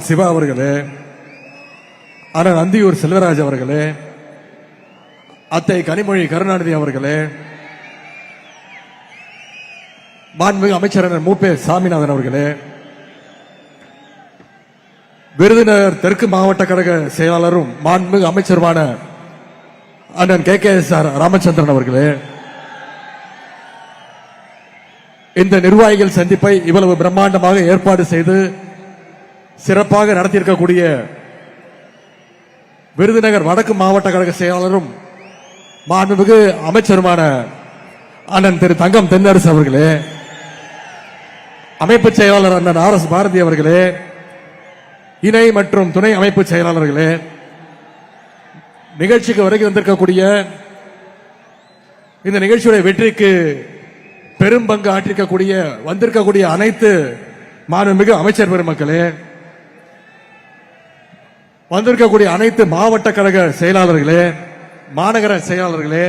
சிவா அவர்களே, அண்ணன் அந்தியூர் செல்வராஜ் அவர்களே, அத்தை கனிமொழி கருணாநிதி அவர்களே, மாண்புமிகு அமைச்சர் மூப்பே சாமிநாதன் அவர்களே, விருதுநகர் தெற்கு மாவட்ட கழக செயலாளரும் மாண்புமிகு அமைச்சருமான அண்ணன் KKSR ராமச்சந்திரன் அவர்களே, இந்த நிர்வாகிகள் சந்திப்பை இவ்வளவு பிரம்மாண்டமாக ஏற்பாடு செய்து சிறப்பாக நடத்தியிருக்கக்கூடிய விருதுநகர் வடக்கு மாவட்ட கழக செயலாளரும் மாண்புமிகு அமைச்சருமான அண்ணன் திரு தங்கம் தென்னரசு அவர்களே, அமைப்பு செயலாளர் அண்ணன் RS பாரதி அவர்களே, இணை மற்றும் துணை அமைப்பு செயலாளர்களே, நிகழ்ச்சிக்கு வருகை வந்திருக்கக்கூடிய இந்த நிகழ்ச்சியுடைய வெற்றிக்கு பெரும் பங்கு ஆற்றிருக்கக்கூடிய வந்திருக்கக்கூடிய அனைத்து மாண்புமிகு அமைச்சர் பெருமக்களே, வந்திருக்கக்கூடிய அனைத்து மாவட்ட கழக செயலாளர்களே, மாநகர செயலாளர்களே,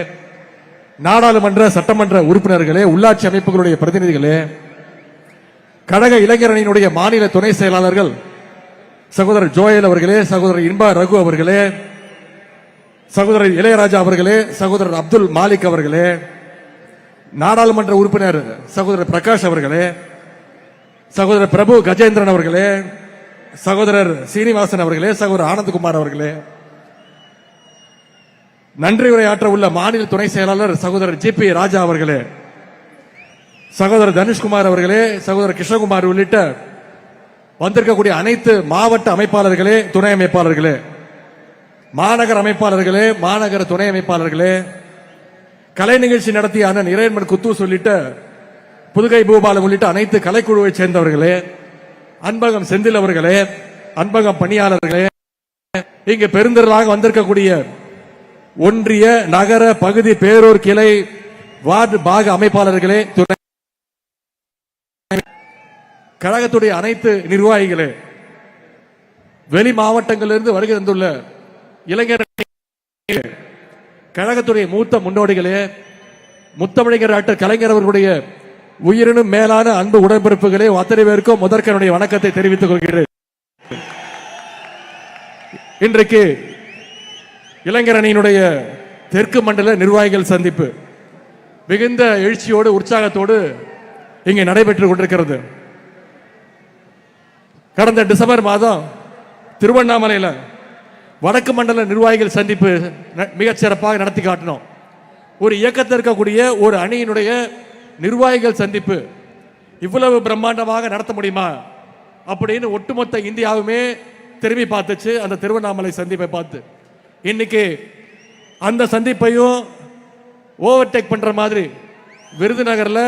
நாடாளுமன்ற சட்டமன்ற உறுப்பினர்களே, உள்ளாட்சி அமைப்புகளுடைய பிரதிநிதிகளே, கழக இளைஞரணியினுடைய மாநில துணை செயலாளர்கள் சகோதரர் ஜோயல் அவர்களே, சகோதரர் இன்பா ரகு அவர்களே, சகோதரர் இளையராஜா அவர்களே, சகோதரர் அப்துல் மாலிக் அவர்களே, நாடாளுமன்ற உறுப்பினர் சகோதரர் பிரகாஷ் அவர்களே, சகோதரர் பிரபு கஜேந்திரன் அவர்களே, சகோதரர் சீனிவாசன் அவர்களே, சகோதரர் ஆனந்த்குமார் அவர்களே, நன்றி உரையாற்ற உள்ள மாநில துணை செயலாளர் சகோதரர் GP ராஜா அவர்களே, சகோதரர் தனுஷ்குமார் அவர்களே, சகோதரர் கிருஷ்ணகுமார் உள்ளிட்ட வந்திருக்கக்கூடிய அனைத்து மாவட்ட அமைப்பாளர்களே, துணை அமைப்பாளர்களே, மாநகர அமைப்பாளர்களே, மாநகர துணை அமைப்பாளர்களே, கலை நிகழ்ச்சி நடத்திய அண்ணன் இறையன்மன் குத்து சொல்லிட்ட புதுகை பூபாலம் உள்ளிட்ட அனைத்து கலைக்குழுவை சேர்ந்தவர்களே, அன்பகம் செந்தில் அவர்களே, அன்பகம் பணியாளர்களே, இங்கு பெருந்திரளாக வந்திருக்கக்கூடிய ஒன்றிய நகர பகுதி பேரூர் கிளை வார்டு பாக அமைப்பாளர்களே, துணை கழகத்துடைய அனைத்து நிர்வாகிகளே, வெளி மாவட்டங்களிலிருந்து வருகை தந்துள்ள இளைஞர் கழகத்துடைய மூத்த முன்னோடிகளே, முத்தமிழர் டாக்டர் கலைஞர் அவர்களுடைய உயிரினும் மேலான அன்பு உடன்பிறப்புகளே, அத்தனை பேருக்கும் முதற்கனுடைய வணக்கத்தை தெரிவித்துக் கொள்கிறேன். இன்றைக்கு இளைஞர் அணியினுடைய தெற்கு மண்டல நிர்வாகிகள் சந்திப்பு மிகுந்த எழுச்சியோடு உற்சாகத்தோடு இங்கே நடைபெற்றுக் கொண்டிருக்கிறது. கடந்த டிசம்பர் மாதம் திருவண்ணாமலையில் வடக்கு மண்டல நிர்வாகிகள் சந்திப்பு மிகச் சிறப்பாக நடத்தி காட்டினோம். ஒரு இயக்கத்தில் இருக்கக்கூடிய ஒரு அணியினுடைய நிர்வாகிகள் சந்திப்பு இவ்வளவு பிரம்மாண்டமாக நடத்த முடியுமா அப்படின்னு ஒட்டுமொத்த இந்தியாவுமே திரும்பி பார்த்துச்சு அந்த திருவண்ணாமலை சந்திப்பை பார்த்து. இன்னைக்கு அந்த சந்திப்பையும் ஓவர்டேக் பண்ற மாதிரி விருதுநகர்ல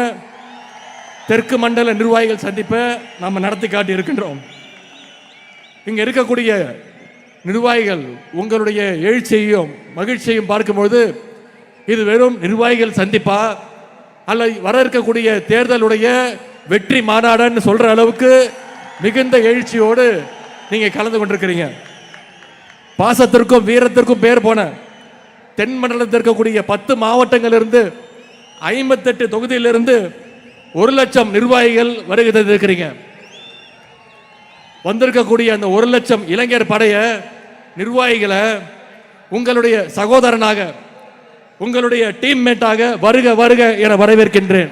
தெற்கு மண்டல நிர்வாகிகள் சந்திப்பை நம்ம நடத்தி காட்டி இருக்கின்றோம். இங்க இருக்கக்கூடிய நிர்வாகிகள் உங்களுடைய எழுச்சியையும் மகிழ்ச்சியையும் பார்க்கும்போது இது வெறும் நிர்வாகிகள் சந்திப்பா அல்ல வர இருக்கக்கூடிய தேர்தலுடைய வெற்றி மாநாடுன்னு சொல்ற அளவுக்கு மிகுந்த எழுச்சியோடு நீங்க கலந்து கொண்டிருக்கிறீங்க. பாசத்திற்கும் வீரத்திற்கும் பேர் போன தென் மண்டலத்தில் இருக்கக்கூடிய 10 மாவட்டங்களிலிருந்து 58 தொகுதியிலிருந்து 1,00,000 நிர்வாகிகள் வருகை தந்திருக்கிறீங்க. வந்திருக்கக்கூடிய அந்த 1,00,000 இளைஞர் படைய நிர்வாகிகளை உங்களுடைய சகோதரனாக உங்களுடைய டீம்மேட்டாக வருக வருக என வரவேற்கின்றேன்.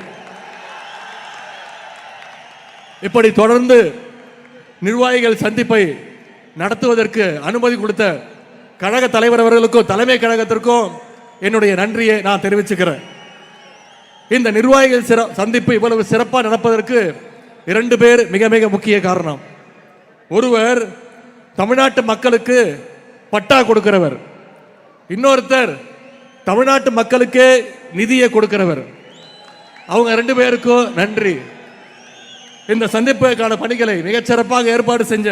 இப்படி தொடர்ந்து நிர்வாகிகள் சந்திப்பை நடத்துவதற்கு அனுமதி கொடுத்த கழக தலைவர் அவர்களுக்கும் தலைமை கழகத்திற்கும் என்னுடைய நன்றியை நான் தெரிவிச்சுக்கிறேன். இந்த நிர்வாகிகள் சந்திப்பு இவ்வளவு சிறப்பாக நடப்பதற்கு 2 பேர் மிக மிக முக்கிய காரணம். ஒருவர் தமிழ்நாட்டு மக்களுக்கு பட்டா கொடுக்கிறவர், இன்னொருத்தர் தமிழ்நாட்டு மக்களுக்கு நிதியை கொடுக்கிறவர். அவங்க 2 பேருக்கும் நன்றி. இந்த சந்திப்புக்கான பணிகளை மிகச்சிறப்பாக ஏற்பாடு செஞ்ச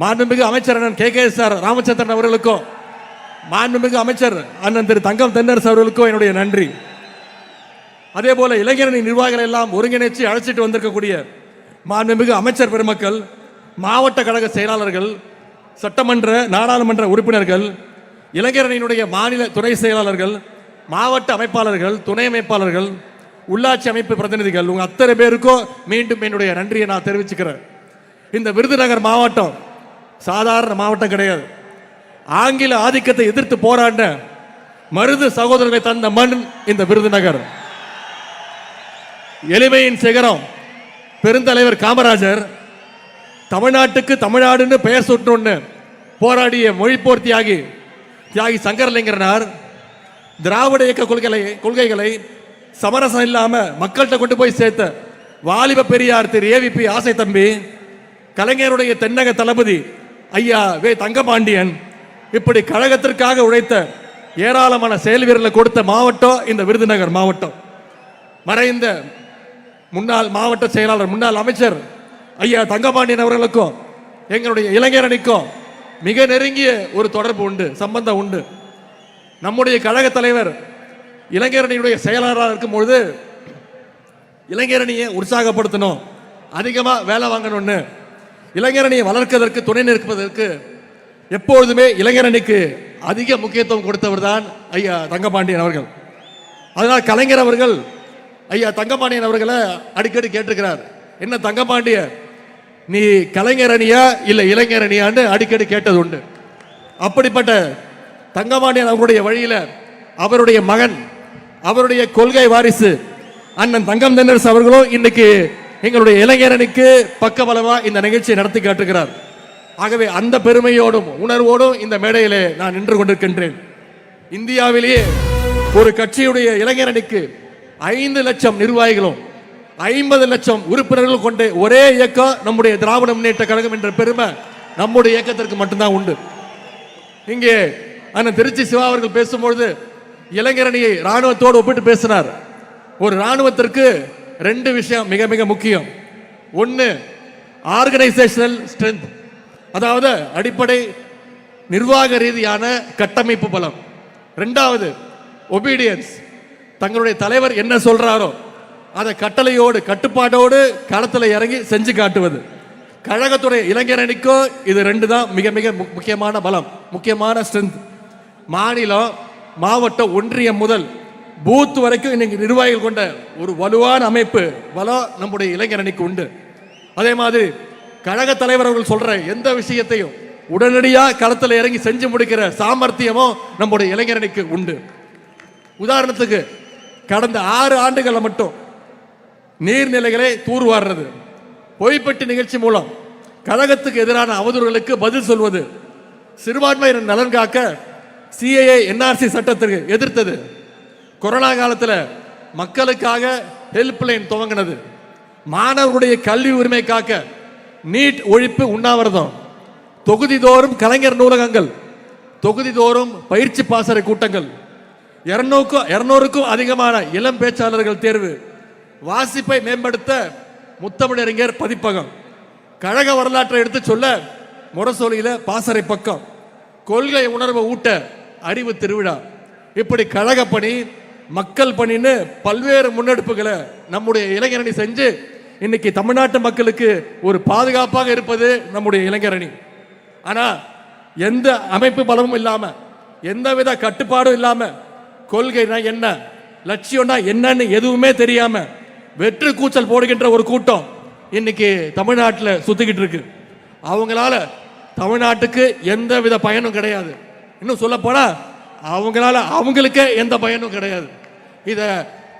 மாண்புமிகு அமைச்சர் அண்ணன் KKSR ராமச்சந்திரன் அவர்களுக்கும் மாண்புமிகு அமைச்சர் அண்ணன் திரு தங்கம் தென்னரசு அவர்களுக்கும் என்னுடைய நன்றி. அதே போல இளைஞரணி நிர்வாகிகள் எல்லாம் ஒருங்கிணைச்சு அழைச்சிட்டு வந்திருக்கக்கூடிய மாண்புமிகு அமைச்சர் பெருமக்கள், மாவட்ட கழக செயலாளர்கள், சட்டமன்ற நாடாளுமன்ற உறுப்பினர்கள், இளைஞரணியினுடைய மாநில துணை செயலாளர்கள், மாவட்ட அமைப்பாளர்கள், துணை அமைப்பாளர்கள், உள்ளாட்சி அமைப்பு பிரதிநிதிகள், உங்க அத்தனை பேருக்கும் மீண்டும் என்னுடைய நன்றியை நான் தெரிவிச்சுக்கிறேன். இந்த விருதுநகர் மாவட்டம் சாதாரண மாவட்டம் கிடையாது. ஆங்கில ஆதிக்கத்தை எதிர்த்து போராடின மருது சகோதரர்களை தந்த மண் இந்த விருதுநகர். எளிமையின் சிகரம் பெருந்தலைவர் காமராஜர் தமிழ்நாட்டுக்கு தமிழ்நாடுன்னு பெயர் சூட்டணும்னு போராடிய மொழிப்போர் தியாகி சங்கரலிங்கனார் திராவிட இயக்க கொள்கைகளை சமரசம் இல்லாம மக்கள்கிட்ட கொண்டு போய் சேர்த்த வாலிப பெரியார் திரு ஏவிபி ஆசை தம்பி, கலைஞருடைய தென்னக தளபதி ஐயா வே தங்கபாண்டியன், இப்படி கழகத்திற்காக உழைத்த ஏராளமான செயல் வீரர்களை கொடுத்த மாவட்டம் இந்த விருதுநகர் மாவட்டம். மறைந்த முன்னாள் மாவட்ட செயலாளர் முன்னாள் அமைச்சர் ஐயா தங்கபாண்டியன் அவர்களுக்கும் எங்களுடைய இளைஞர் அணிக்கும் மிக நெருங்கிய ஒரு தொடர்பு உண்டு, சம்பந்தம் உண்டு. நம்முடைய கழக தலைவர் இளைஞர் அணியுடைய செயலாளராக இருக்கும் பொழுது இளைஞர் அணியை உற்சாகப்படுத்தணும், அதிகமாக வேலை வாங்கணும்னு இளைஞர் அணியை வளர்ப்பதற்கு துணை நிற்பதற்கு எப்பொழுதுமே இளைஞர் அணிக்கு அதிக முக்கியத்துவம் கொடுத்தவர் தான் ஐயா தங்கபாண்டியன் அவர்கள். அதனால் கலைஞர் அவர்கள் ஐயா தங்கபாண்டியன் அவர்களை அடிக்கடி கேட்டிருக்கிறார், என்ன தங்கபாண்டிய நீ கலைஞர் அணியா இல்லை இளைஞர் அணியான்னு அடிக்கடி கேட்டது உண்டு. அப்படிப்பட்ட தங்கபாண்டியன் அவருடைய வழியில் அவருடைய மகன், அவருடைய கொள்கை வாரிசு அண்ணன் தங்கம் தென்னரசு அவர்களும் இன்னைக்கு எங்களுடைய இளைஞர் அணிக்கு பக்கபலமா இந்த நிகழ்ச்சியை நடத்தி காட்டுகிறார். ஆகவே அந்த பெருமையோடும் உணர்வோடும் இந்த மேடையிலே நான் நின்று கொண்டிருக்கின்றேன். இந்தியாவிலேயே ஒரு கட்சியுடைய இளைஞர் அணிக்கு 5 லட்சம் நிர்வாகிகளும் 50 லட்சம் உறுப்பினர்கள் கொண்ட ஒரே இயக்கம் நம்முடைய திராவிட முன்னேற்ற கழகம் என்ற பெருமை நம்முடைய இயக்கத்திற்கு மட்டும்தான் உண்டு. இங்கே அண்ணன் திருச்சி சிவா அவர்கள் பேசும்பொழுது இளைஞர் அணியை ராணுவத்தோடு ஒப்பிட்டு பேசினார். ஒரு ராணுவத்திற்கு 2 விஷயம் மிக மிக முக்கியம். ஒன்று ஆர்கனைசேஷனல் ஸ்ட்ரென்த், அதாவது அடிப்படை நிர்வாக ரீதியான கட்டமைப்பு பலம். 2வது ஒபீடியன்ஸ், தங்களுடைய தலைவர் என்ன சொல்றாரோ அதை கட்டளையோடு கட்டுப்பாட்டோடு களத்தில் இறங்கி செஞ்சு காட்டுவது. கழகத்துடைய இளைஞர் அணிக்கும் இது 2 தான் மிக மிக முக்கியமான பலம், முக்கியமான ஸ்ட்ரென்த். மாநிலம், மாவட்டம், ஒன்றியம் முதல் பூத் வரைக்கும் இன்னைக்கு நிர்வாகிகள் கொண்ட ஒரு வலுவான அமைப்பு பலம் நம்முடைய இளைஞர் அணிக்கு உண்டு. அதே மாதிரி கழக தலைவர் அவர்கள் சொல்ற எந்த விஷயத்தையும் உடனடியாக களத்தில் இறங்கி செஞ்சு முடிக்கிற சாமர்த்தியமும் நம்முடைய இளைஞர் அணிக்கு உண்டு. உதாரணத்துக்கு கடந்த 6 ஆண்டுகளில் மட்டும் நீர்நிலைகளை தூர்வாடுறது, பொய்ப்பட்டி நிகழ்ச்சி மூலம் கழகத்துக்கு எதிரான அவதூறுகளுக்கு பதில் சொல்வது, சிறுபான்மையினர் நலன் காக்க சிஏஏ என்ஆர்சி சட்டத்திற்கு எதிர்த்தது, கொரோனா காலத்தில் மக்களுக்காக ஹெல்ப்லைன் துவங்கினது, மாணவர்களுடைய கல்வி உரிமை காக்க நீட் ஒழிப்பு உண்ணாவிரதம், தொகுதிதோறும் கலைஞர் நூலகங்கள், தொகுதிதோறும் பயிற்சி பாசறை கூட்டங்கள், 200க்கும் அதிகமான இளம் பேச்சாளர்கள் தேர்வு, வாசிப்பை மேம்படுத்த முத்தமிழறிஞர் பதிப்பகம், கழக வரலாற்றை எடுத்து சொல்ல முரசொலியில பாசறை பக்கம், கொள்கை உணர்வை ஊட்ட அறிவு திருவிழா, இப்படி கழக பணி, மக்கள் பணின்னு பல்வேறு முன்னெடுப்புகளை நம்முடைய இளைஞர் அணி செஞ்சு இன்னைக்கு தமிழ்நாட்டு மக்களுக்கு ஒரு பாதுகாப்பாக இருப்பது நம்முடைய இளைஞர் அணி. ஆனா எந்த அமைப்பு பலமும் இல்லாம, எந்தவித கட்டுப்பாடும் இல்லாம, கொள்கைனா என்ன, லட்சியம்னா என்னன்னு எதுவுமே தெரியாம வெற்று கூச்சல் போடுகின்ற ஒரு கூட்டம் இன்னைக்கு தமிழ்நாட்டில் சுத்திக்கிட்டு இருக்கு. அவங்களால தமிழ்நாட்டுக்கு எந்த வித பயனும் கிடையாது. இன்னும் சொல்ல போனா அவங்களால அவங்களுக்கே எந்த பயனும் கிடையாது. இதை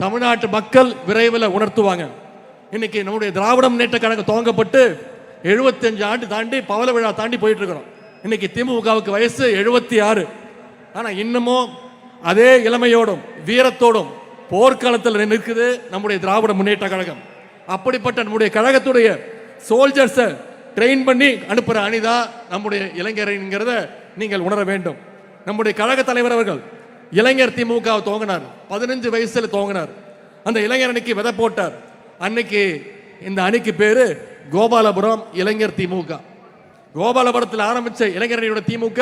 தமிழ்நாட்டு மக்கள் விரைவில் உணர்த்துவாங்க. இன்னைக்கு நம்முடைய திராவிட முன்னேற்ற கழகம் துவங்கப்பட்டு 75 ஆண்டு தாண்டி பவள விழா தாண்டி போயிட்டு இருக்கிறோம். இன்னைக்கு திமுகவுக்கு வயசு 76. ஆனா இன்னமும் அதே இளமையோடும் வீரத்தோடும் போர்க்களத்தில் நிற்குது நம்முடைய திராவிட முன்னேற்ற கழகம். அப்படிப்பட்ட நம்முடைய கழகத்துடைய சோல்ஜர்ஸை ட்ரெயின் பண்ணி அனுப்புற அணிதான் நம்முடைய இளைஞர்ங்கிறத நீங்கள் உணர வேண்டும். நம்முடைய கழக தலைவர் அவர்கள் இளைஞர் திமுக துவங்கினார், 15 வயசுல துவங்கினார். அந்த இளைஞர் அணிக்கு விதை போட்டார். அன்னைக்கு இந்த அணிக்கு பேரு கோபாலபுரம் இளைஞர் திமுக. கோபாலபுரத்தில் ஆரம்பிச்ச இளைஞர் அணியோட திமுக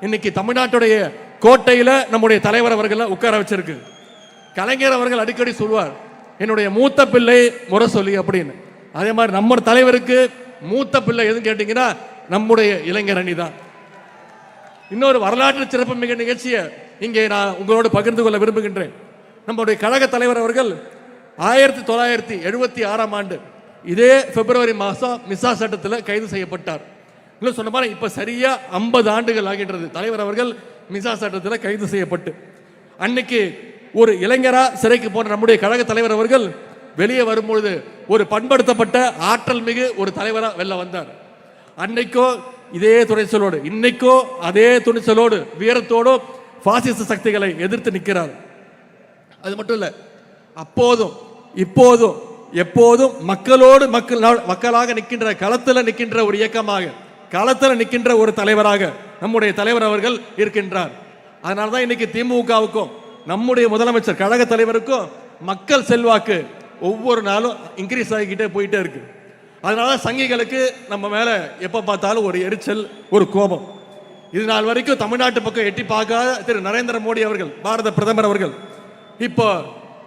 இன்னைக்கு தமிழ்நாட்டுடைய கோட்டையில நம்முடைய தலைவர் அவர்களை உட்கார வச்சிருக்கு. கலைஞர் அவர்கள் அடிக்கடி சொல்வார், என்னுடைய மூத்த பிள்ளை முரசொலி அப்படின்னு. அதே மாதிரி நம்ம தலைவருக்கு மூத்த பிள்ளை எதுன்னு கேட்டீங்கன்னா நம்முடைய இளைஞர் அணி தான். இன்னொரு வரலாற்று சிறப்பு மிக நிகழ்ச்சியை இங்கே நான் உங்களோடு பகிர்ந்து கொள்ள விரும்புகின்றேன். நம்முடைய கழக தலைவர் அவர்கள் 1976 ஆண்டு இதே பிப்ரவரி மாதம் மிசா சட்டத்தில் கைது செய்யப்பட்டார். இன்னும் சொன்ன மாதிரி இப்ப சரியா 50 ஆண்டுகள் ஆகின்றது தலைவர் அவர்கள் மிசா சட்டத்தில் கைது செய்யப்பட்டு. அன்னைக்கு ஒரு இளைஞரா சிறைக்கு போன நம்முடைய கழக தலைவர் அவர்கள் வெளியே வரும்பொழுது ஒரு பண்படுத்தப்பட்ட ஆற்றல் மிகு ஒரு தலைவரா வெளில வந்தார். அன்னைக்கோ இதே துணிச்சலோடு, இன்னைக்கோ அதே துணிச்சலோடு வீரத்தோடு பாசிச சக்திகளை எதிர்த்து நிற்கிறார். அது மட்டும் இல்ல, அப்போதும் இப்போதும் எப்போதும் மக்களோடு மக்களாக நிற்கின்ற, களத்தில் நிற்கின்ற ஒரு இயக்கமாக, களத்தில் நிற்கின்ற ஒரு தலைவராக நம்முடைய தலைவர் அவர்கள் இருக்கின்றார். அதனால்தான் இன்னைக்கு திமுகவுக்கும் நம்முடைய முதலமைச்சர் கழக தலைவருக்கும் மக்கள் செல்வாக்கு ஒவ்வொரு நாளும் இன்க்ரீஸ் ஆகிக்கிட்டே போயிட்டே இருக்கு. அதனால சங்கிகளுக்கு நம்ம மேல எப்ப பார்த்தாலும் ஒரு எரிச்சல், ஒரு கோபம். இது நாள் வரைக்கும் தமிழ்நாட்டு பக்கம் எட்டி பார்க்காத திரு நரேந்திர மோடி அவர்கள், பாரத பிரதமர் அவர்கள் இப்போ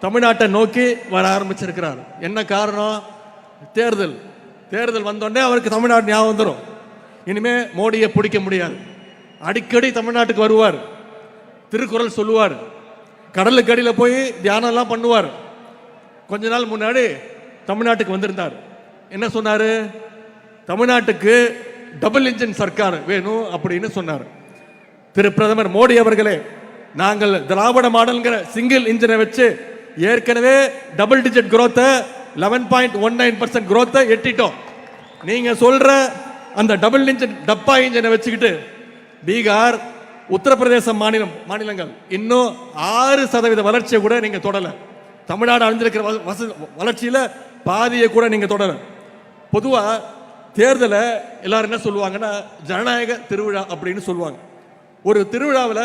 தமிழ்நாட்டை நோக்கி வர ஆரம்பிச்சிருக்கிறார். என்ன காரணம்? தேர்தல். தேர்தல் வந்தோடனே அவருக்கு தமிழ்நாடு ஞாபகம் வந்துடும். இனிமே மோடியை பிடிக்க முடியாது. அடிக்கடி தமிழ்நாட்டுக்கு வருவார், திருக்குறள் சொல்லுவார், கடலுக்கு அடியில் போய் தியானம் எல்லாம் பண்ணுவார். கொஞ்ச நாள் முன்னாடி தமிழ்நாட்டுக்கு வந்திருந்தார். என்ன சொன்னாரு? தமிழ்நாட்டுக்கு டபுள் இன்ஜின் சர்க்கார் வேணும் அப்படின்னு சொன்னார். திரு பிரதமர் மோடி அவர்களே, நாங்கள் திராவிட மாடல்ங்கிற சிங்கிள் இன்ஜினை வச்சு ஏற்கனவே டபுள் டிஜிட் growth 11.19% growth எட்டிட்டோம். நீங்க சொல்ற அந்த டபுள் இன்ஜின் டப்பா இன்ஜினை வச்சுக்கிட்டு பீகார், உத்தரப்பிரதேச மாநிலங்கள் இன்னும் 6% வளர்ச்சியை கூட நீங்க தொடல. தமிழ்நாடு அடைஞ்சிருக்கிற வளர்ச்சியில பாதியை கூட நீங்க தொடர. பொதுவா தேர்தலை எல்லாரும் என்ன சொல்லுவாங்கன்னா ஜனநாயக திருவிழா அப்படின்னு சொல்லுவாங்க. ஒரு திருவிழாவில்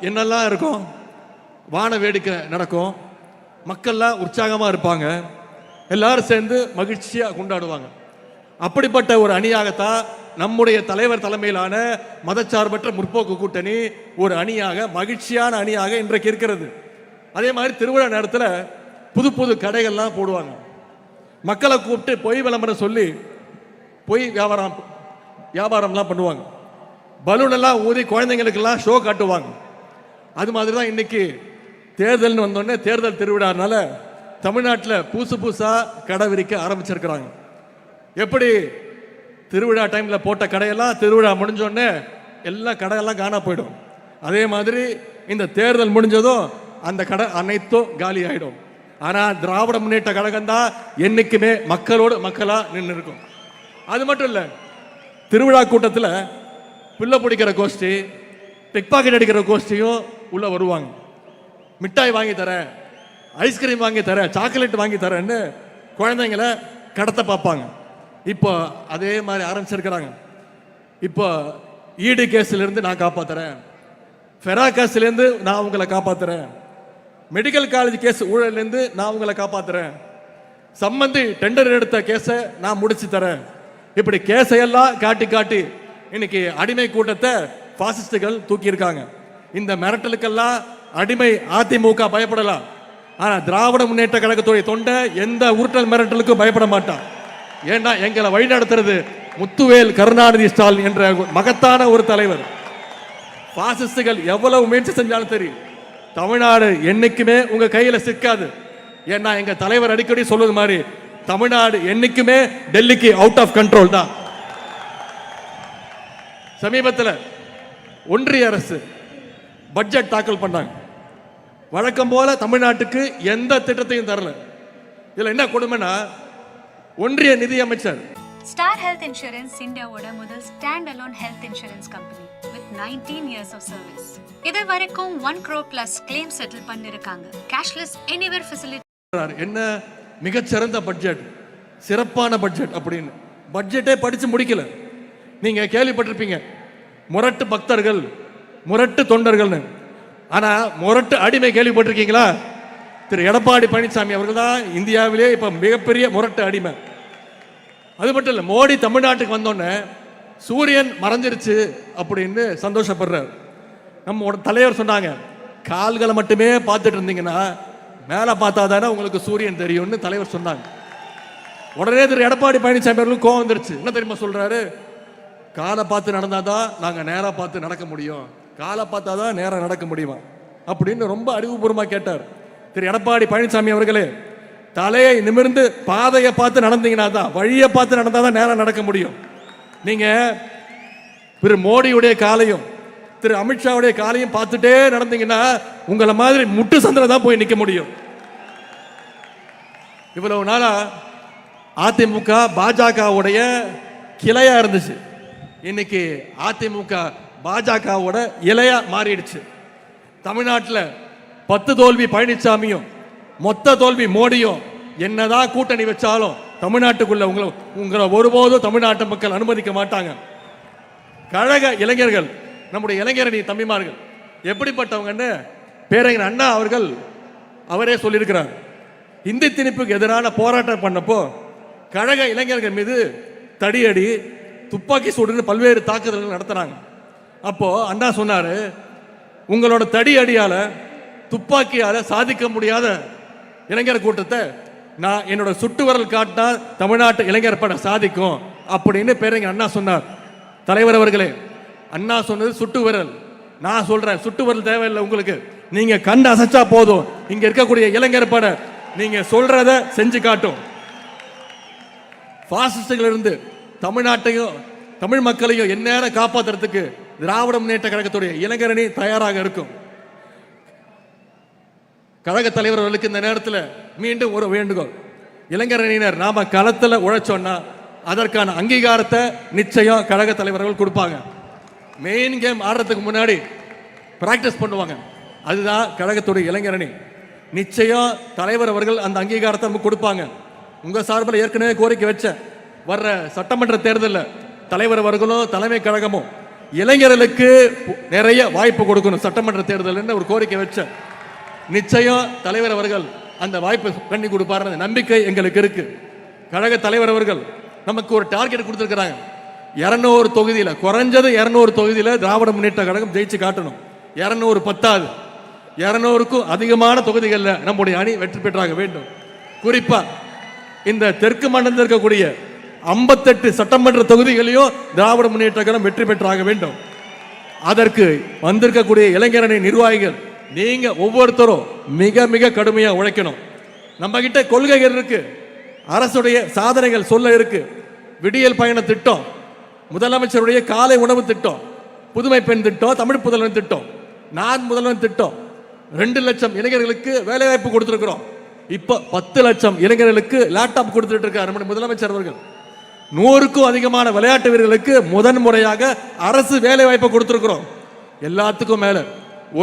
என்னெல்லாம் இருக்கும்? வான வேடிக்கை நடக்கும், மக்கள்லாம் உற்சாகமா இருப்பாங்க, எல்லாரும் சேர்ந்து மகிழ்ச்சியா கொண்டாடுவாங்க. அப்படிப்பட்ட ஒரு அணியாகத்தான் நம்முடைய தலைவர் தலைமையிலான மதச்சார்பற்ற முற்போக்கு கூட்டணி ஒரு அணியாக, மகிழ்ச்சியான அணியாக இன்றைக்கு இருக்கிறது. அதே மாதிரி திருவிழா நேரத்தில் புது புது கடைகள்லாம் போடுவாங்க. மக்களை கூப்பிட்டு பொய் விளம்பரம் சொல்லி பொய் வியாபாரம்லாம் பண்ணுவாங்க. பலூன் எல்லாம் ஊதி குழந்தைங்களுக்கெல்லாம் ஷோ காட்டுவாங்க. அது மாதிரி தான் இன்னைக்கு தேர்தல்னு வந்தோடனே தேர்தல் திருவிழானால தமிழ்நாட்டில் புதுசா கடை விரிக்க ஆரம்பிச்சிருக்கிறாங்க. எப்படி திருவிழா டைமில் போட்ட கடையெல்லாம் திருவிழா முடிஞ்சோடனே எல்லாம் கடையெல்லாம் காணா போயிடும். அதே மாதிரி இந்த தேர்தல் முடிஞ்சதும் அந்த கடை அனைத்தும் காலி ஆகிடும். ஆனால் திராவிட முன்னேற்ற கழகம் தான் என்னைக்குமே மக்களோடு மக்களாக நின்று இருக்கும். அது மட்டும் இல்லை, திருவிழா கூட்டத்தில் பிள்ளை பிடிக்கிற கோஷ்டி, பிக் பாக்கெட் அடிக்கிற கோஷ்டியும் உள்ள வருவாங்க. மிட்டாய் வாங்கி தரேன், ஐஸ்கிரீம் வாங்கி தரேன், சாக்லேட் வாங்கி தரேன்னு குழந்தைங்களை கடத்த பார்ப்பாங்க. இப்போ அதே மாதிரி ஆரம்பிச்சிருக்கிறாங்க. இப்போ ஈடு கேஸ்லேருந்து நான் காப்பாற்றுறேன், ஃபெரா கேஸ்லேருந்து நான் உங்களை காப்பாற்றுறேன், மெடிக்கல் காலேஜ் கேஸ் ஊழல்லேருந்து நான் உங்களை காப்பாற்றுறேன், சம்பந்தி டெண்டர் எடுத்த கேஸை நான் முடிச்சு தரேன். இப்படி கேஸையெல்லாம் காட்டி காட்டி இன்னைக்கு அடிமை கூட்டத்தை பாசிஸ்டுகள் தூக்கி இருக்காங்க. இந்த மிரட்டலுக்கெல்லாம் அடிமை அதிமுக பயப்படலாம், ஆனா திராவிட முன்னேற்ற கழகத்துடைய தொண்டை எந்த உருட்டல் மிரட்டலுக்கும் பயப்பட மாட்டான். ஏன்னா எங்களை வழிநடத்துறது முத்துவேல் கருணாநிதி ஸ்டாலின் என்ற மகத்தான ஒரு தலைவர். பாசிஸ்டுகள் எவ்வளவு முயற்சி செஞ்சாலும் சரி, தமிழ்நாடு என்னைக்குமே உங்க கையில சிக்காது. ஏன்னா எங்க தலைவர் அடிக்கடி சொல்வது மாதிரி தமிழ்நாடு என்னைக்குமே டெல்லிக்கு அவுட் ஆஃப் கண்ட்ரோல் தான். சமீபத்தில் ஒன்றிய அரசு பட்ஜெட் தாக்கல் பண்ணாங்க. வழக்கம் போல தமிழ்நாட்டுக்கு எந்த திட்டத்தையும் தரல. இதுல என்ன கொடுமைனா, ஒன்றிய நிதி அமைச்சர் ஸ்டார் ஹெல்த் இன்சூரன்ஸ் இந்தியாவோட முதல் stand alone health insurance company with 19 years of service. இது வரைக்கும் 1 crore plus claims settle பண்ணிருக்காங்க. cashless anywhere facility. என்ன மிகச்சிறந்த பட்ஜெட், சிறப்பான பட்ஜெட் அப்படின்னு பட்ஜெட்டே படிச்சு முடிக்கல. நீங்க கேள்விப்பட்டிருப்பீங்க முரட்டு பக்தர்கள், முரட்டு தொண்டர்கள்னு. ஆனா முரட்டு அடிமை கேள்விப்பட்டிருக்கீங்களா? திரு எடப்பாடி பழனிசாமி அவர்கள் தான் இந்தியாவிலே இப்ப மிகப்பெரிய முரட்டு அடிமை. அது மட்டும் இல்லை, மோடி தமிழ்நாட்டுக்கு வந்தோடனே சூரியன் மறைஞ்சிருச்சு அப்படின்னு சந்தோஷப்படுறார். நம்ம தலைவர் சொன்னாங்க, கால்களை மட்டுமே பார்த்துட்டு இருந்தீங்கன்னா மேலே பார்த்தா தானே உங்களுக்கு சூரியன் தெரியும்னு தலைவர் சொன்னாங்க. உடனே திரு எடப்பாடி பழனிசாமி அவர்களுக்கு கோவம் வந்துருச்சு. என்ன தெரியுமா சொல்றாரு? காலை பார்த்து நடந்தாதான் நாங்கள் நேராக பார்த்து நடக்க முடியும், காலை பார்த்தா தான் நேராக நடக்க முடியுமா அப்படின்னு ரொம்ப அறிவுபூர்வமாக கேட்டார். திரு எடப்பாடி பழனிசாமி அவர்களே, தலையை நிமிர்ந்து பாதையை பார்த்து நடந்தீங்கன்னா தான், வழியை பார்த்து நடந்தால் தான் நேரம் நடக்க முடியும். நீங்க திரு மோடியுடைய காலையும் திரு அமித்ஷாவுடைய காலையும் பார்த்துட்டே நடந்தீங்கன்னா உங்களை மாதிரி முட்டு சந்தில தான் போய் நிற்க முடியும். இவ்வளவு நாளா அதிமுக பாஜகவுடைய கிளையா இருந்துச்சு. இன்னைக்கு அதிமுக பாஜகவோட இலையா மாறிடுச்சு. தமிழ்நாட்டில் 10 தோல்வி பழனிசாமியும் மொத்த தோல்வி மோடியும் என்னதான் கூட்டணி வச்சாலும் தமிழ்நாட்டுக்குள்ள உங்களை ஒருபோதும் தமிழ்நாட்டு மக்கள் அனுமதிக்க மாட்டாங்க. கழக இளைஞர்கள், நம்முடைய இளைஞரணி தம்பிமார்கள் எப்படிப்பட்டவங்கன்னு பேரறிஞர் அண்ணா அவர்கள் அவரே சொல்லியிருக்கிறார். இந்தி திணிப்புக்கு எதிரான போராட்டம் பண்ணப்போ கழக இளைஞர்கள் மீது தடியடி, துப்பாக்கி சூடுன்னு பல்வேறு தாக்குதல்கள் நடத்துறாங்க. அப்போ அண்ணா சொன்னாரு, உங்களோட தடி அடியால துப்பாக்கியால சாதிக்க முடியாத இளைஞர் கூட்டத்தை நான் என்னோட சுட்டு விரல் காட்டினா தமிழ்நாட்டு இளைஞர் பட சாதிக்கும் அப்படின்னு பேரறிஞர் அண்ணா சொன்னார். தலைவர் அவர்களே, அண்ணா சொன்னது சுட்டு விரல், நான் சொல்றேன் சுட்டு விரல் தேவையில்லை உங்களுக்கு. நீங்க கண்டு அசைச்சா போதும், இங்க இருக்கக்கூடிய இளைஞர் பட நீங்க சொல்றத செஞ்சு காட்டும். பாசிஸ்டுகள் இருந்து தமிழ்நாட்டையும் தமிழ் மக்களையும் எந்நேரம் காப்பாற்றுறதுக்கு திராவிட முன்னேற்ற கழகத்துடைய இளைஞரணி தயாராக இருக்கும். கழக தலைவர் அவர்களுக்கு இந்த நேரத்தில் மீண்டும் ஒரு வேண்டுகோள். இளைஞரணியினர் நாம களத்தில் உழைச்சோன்னா அதற்கான அங்கீகாரத்தை நிச்சயம் கழக தலைவர்கள் கொடுப்பாங்க. மெயின் கேம் ஆடுறதுக்கு முன்னாடி பிராக்டிஸ் பண்ணுவாங்க. அதுதான் கழகத்துடைய இளைஞரணி. நிச்சயம் தலைவர் அவர்கள் அந்த அங்கீகாரத்தை நமக்கு கொடுப்பாங்க. உங்க சார்பில் ஏற்கனவே கோரிக்கை வச்சேன், வர்ற சட்டமன்ற தேர்தலில் தலைவர் அவர்களும் தலைமை கழகமும் இளைஞர்களுக்கு நிறைய வாய்ப்பு கொடுக்கணும் சட்டமன்ற தேர்தல் ஒரு கோரிக்கை வச்சேன். நிச்சயம் தலைவர் அவர்கள் அந்த வாய்ப்பை பண்ணி கொடுப்பாரு நம்பிக்கை எங்களுக்கு இருக்கு. கழக தலைவர் அவர்கள் நமக்கு ஒரு டார்கெட் கொடுத்துருக்கிறாங்க. 200 தொகுதியில், குறைஞ்சது 200 தொகுதியில் திராவிட முன்னேற்ற கழகம் ஜெயிச்சு காட்டணும். 200 பத்தாது, 200க்கும் அதிகமான தொகுதிகளில் நம்முடைய அணி வெற்றி பெற்றாக வேண்டும். குறிப்பா இந்த தெற்கு மண்டலத்தில் இருக்கக்கூடிய 58 சட்டமன்ற தொகுதிகளையும் திராவிட முன்னேற்ற கழகம் வெற்றி பெற்றாக வேண்டும். அதற்கு வந்திருக்கக்கூடிய இளைஞரணி நிர்வாகிகள் நீங்க ஒவ்வொருத்தரும் மிக மிக கடுமையா உழைக்கணும். நம்ம கிட்ட கொள்கைகள் இருக்கு, அரசுடைய சாதனைகள் சொல்ல இருக்கு. விடியல் பயண திட்டம், முதலமைச்சருடைய காலை உணவு திட்டம், புதுமை பெண் திட்டம், தமிழ் புதல்வன் திட்டம், நான் முதல்வன் திட்டம், 2 லட்சம் இளைஞர்களுக்கு வேலை வாய்ப்பு கொடுத்திருக்கிறோம். இப்ப 10 லட்சம் இளைஞர்களுக்கு லேப்டாப் கொடுத்துட்டு இருக்காரு நம்முடைய முதலமைச்சர் அவர்கள். 100க்கும் அதிகமான விளையாட்டு வீரர்களுக்கு முதன் முறையாக அரசு வேலை வாய்ப்பை கொடுத்திருக்கிறோம். எல்லாத்துக்கும் மேல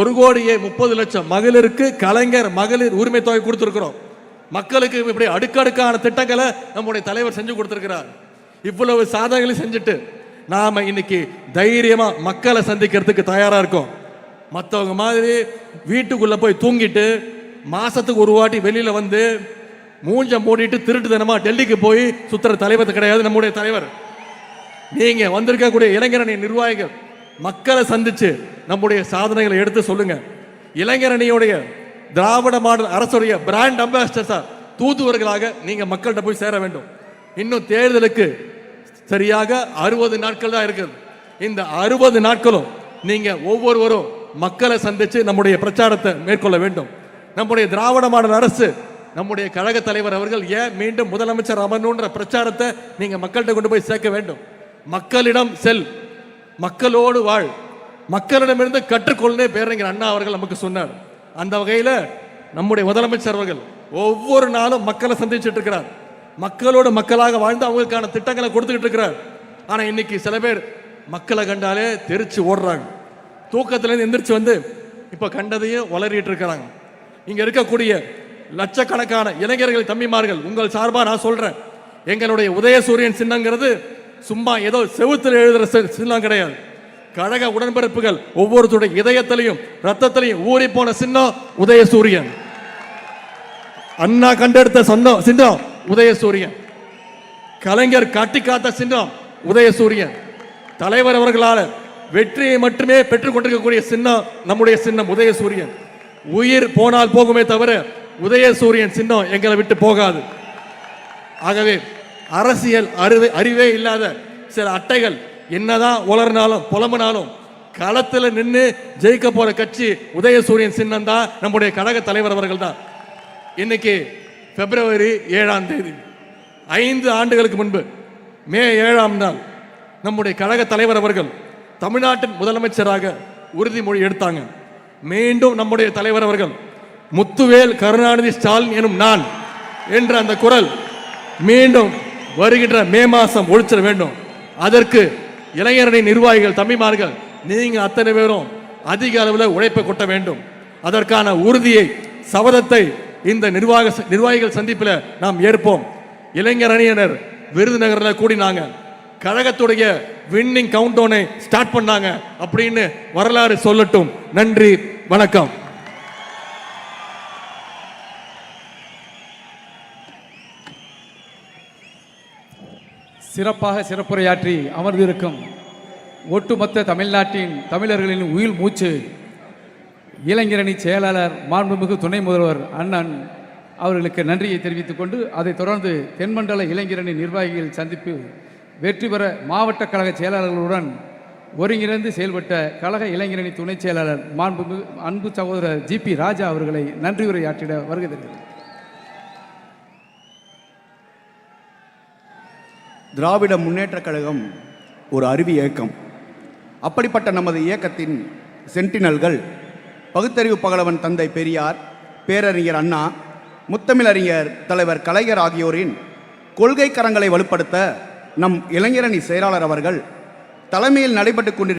1,30,00,000 மகளிருக்கு கலைஞர் மகளிர் உரிமை தொகை கொடுத்திருக்கிறோம். மக்களுக்கு இப்படி அடுக்கடுக்கான திட்டங்களை நம்முடைய தலைவர் செஞ்சு கொடுத்திருக்கிறார். இவ்வளவு சாதனைகளை செஞ்சுட்டு நாம இன்னைக்கு தைரியமா மக்களை சந்திக்கிறதுக்கு தயாரா இருக்கோம். மற்றவங்க மாதிரி வீட்டுக்குள்ள போய் தூங்கிட்டு மாசத்துக்கு ஒரு வாட்டி வெளியில வந்து மூஞ்ச மூடிட்டு திருட்டுத்தனமா டெல்லிக்கு போய் சுத்துற தலைவர் கிடையாது நம்முடைய தலைவர். நீங்க வந்திருக்கக்கூடிய இளைஞரணி நிர்வாகிகள் மக்களை சந்திச்சு நம்முடைய சாதனைகளை எடுத்து சொல்லுங்க. இளைஞரணியுடைய திராவிட மாடல் அரசுடைய பிராண்ட் அம்பாசிடர் தூதுவர்களாக நீங்க மக்கள்கிட்ட போய் சேர வேண்டும். இன்னும் தேர்தலுக்கு சரியாக 60 நாட்கள் தான் இருக்குது. இந்த 60 நாட்களும் நீங்க ஒவ்வொருவரும் மக்களை சந்திச்சு நம்முடைய பிரச்சாரத்தை மேற்கொள்ள வேண்டும். நம்முடைய திராவிட மாடல் அரசு, நம்முடைய கழக தலைவர் அவர்கள் ஏன் மீண்டும் முதலமைச்சர் அமரணுன்ற பிரச்சாரத்தை நீங்க மக்கள்கிட்ட கொண்டு போய் சேர்க்க வேண்டும். மக்களிடம் செல், மக்களோடு வாழ், மக்களிடமிருந்து கற்றுக்கொள்ளே பேரறிஞர் அண்ணா அவர்கள் நமக்கு சொன்னார். அந்த வகையில் நம்முடைய முதலமைச்சர் அவர்கள் ஒவ்வொரு நாளும் மக்களை சந்திச்சுட்டு இருக்கிறார். மக்களோடு மக்களாக வாழ்ந்து அவங்களுக்கான திட்டங்களை கொடுத்துக்கிட்டு இருக்கிறார். ஆனா இன்னைக்கு சில பேர் மக்களை கண்டாலே தெரிச்சு ஓடுறாங்க. தூக்கத்திலேருந்து எந்திரிச்சு வந்து இப்ப கண்டதையும் வளரிட்டு இருக்கிறாங்க. இங்க இருக்கக்கூடிய லட்சக்கணக்கான இளைஞர்கள் தம்பிமார்கள் உங்கள் சார்பா நான் சொல்றேன், எங்களுடைய உதயசூரியன் சின்னங்கிறது சும்மா ஏதோ செவுத்தில் எழுதுற சின்னம் கிடையாது. கழக உடன்பிறப்புகள் ஒவ்வொருத்தருடைய இதயத்திலையும் ரத்தத்திலையும் ஊறி போன சின்னம் உதயசூரியன். அண்ணா கண்டெடுத்த சின்னம் உதயசூரியன். கலைஞர் காட்டி காத்த சின்னம் உதயசூரியன். தலைவர் அவர்களால் வெற்றியை மட்டுமே பெற்றுக் கொண்டிருக்கக்கூடிய சின்னம் நம்முடைய சின்னம் உதயசூரியன். உயிர் போனால் போகுமே தவிர உதயசூரியன் சின்னம் எங்களை விட்டு போகாது. ஆகவே அரசியல் அறிவே இல்லாத சில அட்டைகள் என்னதான் உளர்னாலும் புலம்புனாலும் களத்தில் நின்று ஜெயிக்க போற கட்சி உதயசூரியன் சின்னம் தான், நம்முடைய கழக தலைவர் அவர்கள் தான். இன்னைக்கு பிப்ரவரி 7ஆம் தேதி, 5 ஆண்டுகளுக்கு முன்பு மே 7ஆம் நாள் நம்முடைய கழக தலைவர் அவர்கள் தமிழ்நாட்டின் முதலமைச்சராக உறுதிமொழி எடுத்தாங்க. மீண்டும் நம்முடைய தலைவர் அவர்கள் முத்துவேல் கருணாநிதி ஸ்டாலின் எனும் நான் என்ற அந்த குரல் மீண்டும் வருகின்ற மே மாதம் ஒழிச்சிட வேண்டும். அதற்கு இளைஞரணி நிர்வாகிகள் தம்பிமார்கள் நீங்க அத்தனை பேரும் அதிக அளவில் உழைப்பை கொட்ட வேண்டும். அதற்கான உறுதியை சபதத்தை இந்த நிர்வாகிகள் சந்திப்பில் நாம் ஏற்போம். இளைஞர் அணியினர் விருதுநகரில் கூடினாங்க. கழகத்துடைய வின்னிங் கவுண்டவுனை ஸ்டார்ட் பண்ணாங்க அப்படின்னு வரலாறு சொல்லட்டும். நன்றி, வணக்கம். சிறப்பாக சிறப்புரையாற்றி அமர்ந்திருக்கும் ஒட்டுமொத்த தமிழ்நாட்டின் தமிழர்களின் உயிர் மூச்சு இளைஞரணி செயலாளர் மாண்புமிகு துணை முதல்வர் அண்ணன் அவர்களுக்கு நன்றியை தெரிவித்துக் கொண்டு அதைத் தொடர்ந்து தென்மண்டல இளைஞரணி நிர்வாகிகள் சந்திப்பு வெற்றி பெற மாவட்ட கழக செயலாளர்களுடன் ஒருங்கிணைந்து செயல்பட்ட கழக இளைஞரணி துணை செயலாளர் மாண்புமிகு அன்பு சகோதரர் ஜிபி ராஜா அவர்களை நன்றியுரையாற்றிட வருகை தருகிறது. திராவிட முன்னேற்றக் கழகம் ஒரு அறிவு இயக்கம். அப்படிப்பட்ட நமது இயக்கத்தின் சென்டினல்கள் பகுத்தறிவு பகலவன் தந்தை பெரியார், பேரறிஞர் அண்ணா, முத்தமிழறிஞர் தலைவர் கலைஞர் ஆகியோரின் கொள்கை கரங்களை வலுப்படுத்த நம் இளைஞரணி செயலாளர் அவர்கள் தலைமையில் நடைபெற்றுக் கொண்டிருக்கிறார்.